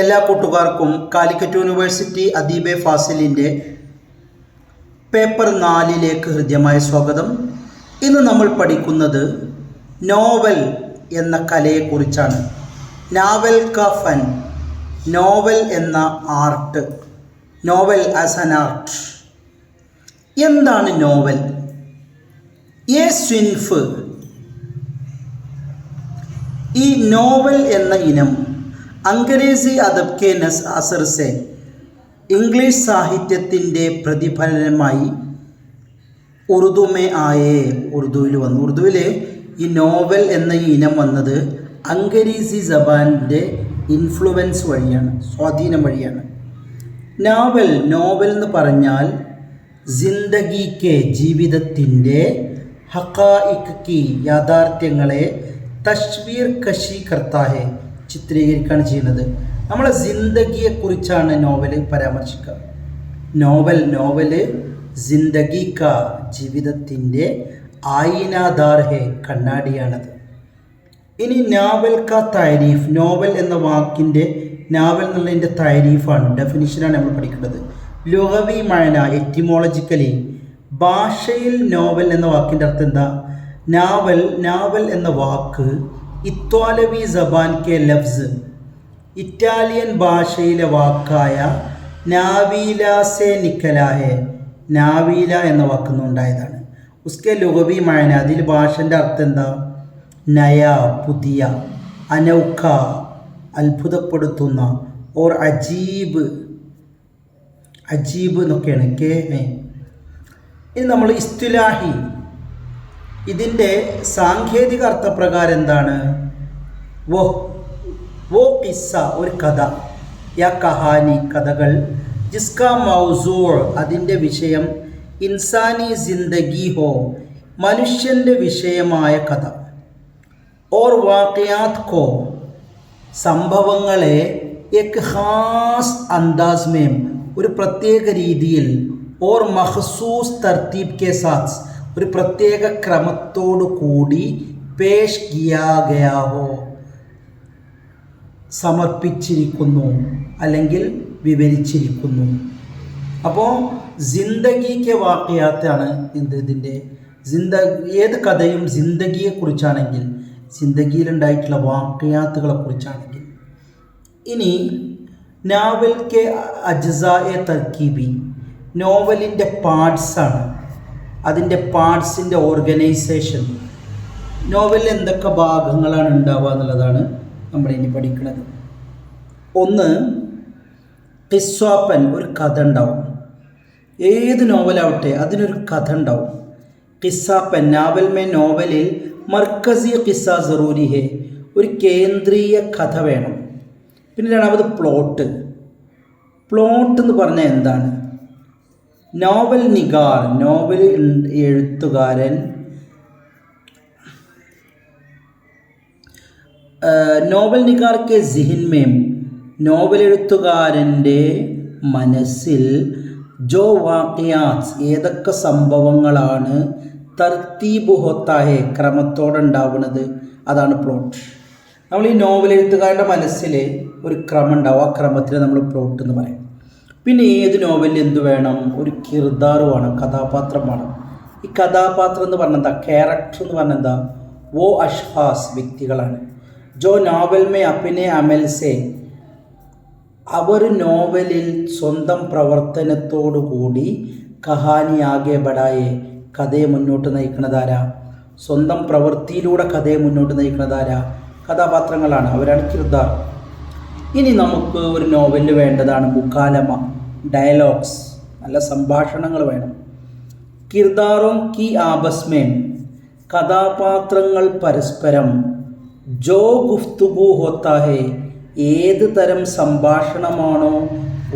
എല്ലാ കൂട്ടുകാർക്കും Calicut university അദീബെ ഫാസിലിൻ്റെ paper 4 ഹൃദ്യമായ സ്വാഗതം. ഇന്ന് നമ്മൾ പഠിക്കുന്നത് നോവൽ എന്ന കലയെക്കുറിച്ചാണ്. നാവൽ കാ ഫൻ, നോവൽ എന്ന art, novel as an art. എന്താണ് നോവൽ? എ സ്വിൻഫ്. ഈ നോവൽ എന്ന ഇനം അംഗ്രേസി അദബ് കെ അസർ സെ, ഇംഗ്ലീഷ് സാഹിത്യത്തിൻ്റെ പ്രതിഫലനമായി ഉറുദുമേ ആയേ, ഉറുദുവിൽ വന്നു. ഉറുദുവിൽ ഈ നോവൽ എന്ന ഇനം വന്നത് അംഗ്രേസി ജബാൻ്റെ ഇൻഫ്ലുവൻസ് വഴിയാണ്, സ്വാധീനം വഴിയാണ്. നോവൽ എന്ന് പറഞ്ഞാൽ ജിന്ദഗി കെ, ജീവിതത്തിൻ്റെ, ഹഖായിഖ് കി, യാഥാർത്ഥ്യങ്ങളെ, തസ്വീർ കശി കർത്താ ഹെ, ചിത്രീകരിക്കുകയാണ് ചെയ്യുന്നത്. നമ്മളെ ജിന്ദഗിയെക്കുറിച്ചാണ് നോവൽ പരാമർശിക്കുക. നോവല് ജിന്ദഗി കാ, ജീവിതത്തിൻ്റെ, ആയിനാദാർ ഹെ, കണ്ണാടിയാണത്. ഇനി നാവൽ കാ താരീഫ്, നോവൽ എന്ന വാക്കിൻ്റെ, നാവൽ എന്നുള്ളതിൻ്റെ താരീഫാണ്, ഡെഫിനിഷനാണ് നമ്മൾ പഠിക്കേണ്ടത്. ലുഗവി മഅന, എറ്റിമോളജിക്കലി, ഭാഷയിൽ നോവൽ എന്ന വാക്കിൻ്റെ അർത്ഥം എന്താ? നാവൽ എന്ന വാക്ക് ഇത്വാലവി ജബാൻ കെ ലഫ്സ്, ഇറ്റാലിയൻ ഭാഷയിലെ വാക്കായ നാവീല സെ നിക്കലാഹെ, നാവീല എന്ന വാക്കുന്നുണ്ടായതാണ്. ഉസ്കെ ലുഗവി മഅന, അതിൽ ഭാഷൻ്റെ അർത്ഥം എന്താ? നയ, പുതിയ, അനൗഖ, അത്ഭുതപ്പെടുത്തുന്ന, ഓർ അജീബ് എന്നൊക്കെയാണ്. ഇനി നമ്മൾ ഇസ്തിലാഹി, ഇതിൻ്റെ സാങ്കേതിക അർത്ഥപ്രകാരം എന്താണ്? വോ കിസ്സ, ഒരു കഥ, യാ കഹാനി, കഥകൾ, ജിസ്കാ മൗസൂർ, അതിൻ്റെ വിഷയം, ഇൻസാനി ജിന്ദഗി ഹോ, മനുഷ്യൻ്റെ വിഷയമായ കഥ, ഓർ വാഖിയാത്ത് കോ, സംഭവങ്ങളെ, എക് ഖാസ് അന്ദാസ് മേം, ഒരു പ്രത്യേക രീതിയിൽ, ഓർ മഖ്സൂസ് തർത്തീബ് കെ സാത്ത്, ഒരു പ്രത്യേക ക്രമത്തോടു കൂടി, പേഷ് കിയാ ഗയാ ഹോ, സമർപ്പിച്ചിരിക്കുന്നു അല്ലെങ്കിൽ വിവരിച്ചിരിക്കുന്നു. അപ്പോൾ ജിന്ദഗിക്ക് വാക്കിയാത്താണ് ഇതിൻ്റെ ഏത് കഥയും ജിന്ദഗിയെക്കുറിച്ചാണെങ്കിൽ, ജിന്ദഗിയിലുണ്ടായിട്ടുള്ള വാക്കിയാത്തുകളെ കുറിച്ചാണെങ്കിൽ. ഇനി നാവൽ കെ അജ്സാ എ തർക്കീബി, നോവലിൻ്റെ പാർട്സാണ്, അതിൻ്റെ പാർട്സിൻ്റെ ഓർഗനൈസേഷൻ. നോവലിൽ എന്തൊക്കെ ഭാഗങ്ങളാണ് ഉണ്ടാവുക എന്നുള്ളതാണ് നമ്മളിനി പഠിക്കുന്നത്. ഒന്ന്, ഖിസ്വാപ്പൻ, ഒരു കഥ ഉണ്ടാവും. ഏത് നോവലാവട്ടെ അതിനൊരു കഥ ഉണ്ടാവും. ഖിസ്സാപ്പൻ, നോവലിൽ മർക്കസി ഖിസ്സ സറൂരി ഹെ, ഒരു കേന്ദ്രീയ കഥ വേണം. പിന്നെ രണ്ടാമത് പ്ലോട്ട് എന്ന് പറഞ്ഞാൽ എന്താണ്? നോവൽ നിഗാർ, നോവൽ എഴുത്തുകാരൻ, നോവൽ നിഗാർ കെ സിഹിൻ മേം, നോവൽ എഴുത്തുകാരൻ്റെ മനസ്സിൽ, ജോ വാഖിയാത്ത്, ഏതൊക്കെ സംഭവങ്ങളാണ്, തർത്തീബ് ഹോത്താ ഹെ, ക്രമത്തോടെ ഉണ്ടാവുന്നത്, അതാണ് പ്ലോട്ട്. നമ്മൾ ഈ നോവൽ എഴുത്തുകാരൻ്റെ മനസ്സിൽ ഒരു ക്രമം ഉണ്ടാവും, ആ ക്രമത്തിൽ നമ്മൾ പ്ലോട്ട് എന്ന് പറയും. പിന്നെ ഏത് നോവലിൽ എന്ത് വേണം? ഒരു കിർദാർ വേണം, കഥാപാത്രം വേണം. ഈ കഥാപാത്രം എന്ന് പറഞ്ഞാൽ എന്താ? ക്യാരക്ടർ എന്ന് പറഞ്ഞാൽ എന്താ? വോ അഷ്ഹാസ്, വ്യക്തികളാണ്. ജോ നോവൽ മേ അപ്പിനെ അമൽസെ, അവർ നോവലിൽ സ്വന്തം പ്രവർത്തനത്തോടു കൂടി, കഹാനി ആകെ ബടായെ, കഥയെ മുന്നോട്ട് നയിക്കുന്നതാരാ? സ്വന്തം പ്രവൃത്തിയിലൂടെ കഥയെ മുന്നോട്ട് നയിക്കുന്നതാരാ? കഥാപാത്രങ്ങളാണ്, അവരാണ് കിർദാർ. ഇനി നമുക്ക് ഒരു നോവലിൽ വേണ്ടതാണ് മുക്കാലമ, ഡയലോഗ്സ്, നല്ല സംഭാഷണങ്ങൾ വേണം. കിർദാറും കി ആബസ്മേൻ, കഥാപാത്രങ്ങൾ പരസ്പരം, ജോ ഗുഫ്തുഗു ഹോത്താ ഹെ, ഏത് തരം സംഭാഷണമാണോ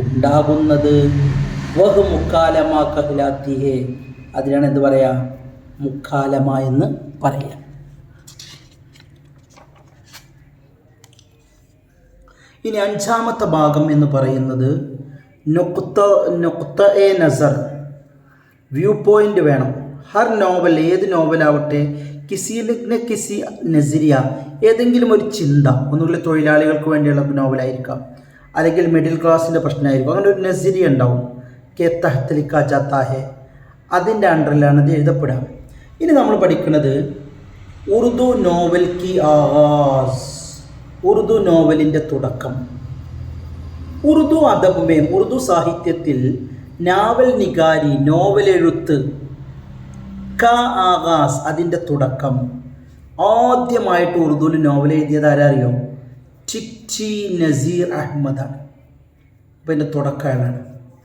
ഉണ്ടാകുന്നത്, വഹ് മുക്കാലമ കഹ്ലാത്തി ഹെ, അതിനാണ് എന്ത് പറയുക? മുക്കാലമ എന്ന് പറയാം. ഇനി അഞ്ചാമത്തെ ഭാഗം എന്ന് പറയുന്നത് നുക്ത എ നസർ, വ്യൂ പോയിൻ്റ് വേണം. ഹർ നോവൽ, ഏത് നോവലാവട്ടെ, കിസി നസരിയ, ഏതെങ്കിലും ഒരു ചിന്ത, ഒന്നുകിൽ തൊഴിലാളികൾക്ക് വേണ്ടിയുള്ള നോവലായിരിക്കാം, അല്ലെങ്കിൽ മിഡിൽ ക്ലാസ്സിൻ്റെ പ്രശ്നമായിരിക്കും. അങ്ങനെ ഒരു നസിരിയ ഉണ്ടാവും, കെ തഹ്തലിക്ക ജാത്താ ഹെ, അതിൻ്റെ അണ്ടറിലാണ് ഇത് എഴുതപ്പെടുക. ഇനി നമ്മൾ പഠിക്കുന്നത് ഉറുദു നോവൽ കി ആഗാസ്, ഉറുദു നോവലിൻ്റെ തുടക്കം. ഉറുദു അദബ് മേം, ഉറുദു സാഹിത്യത്തിൽ നാവൽ നിഗാരി, നോവൽ എഴുത്ത്, ക ആഗാസ് അതിൻ്റെ തുടക്കം. ആദ്യമായിട്ട് ഉറുദുവിൽ നോവൽ എഴുതിയത് ആരറിയോ? ടിക്റ്റി നസീർ അഹമ്മദാണ്. അപ്പോൾ ഇതിൻ്റെ തുടക്കമാണ്.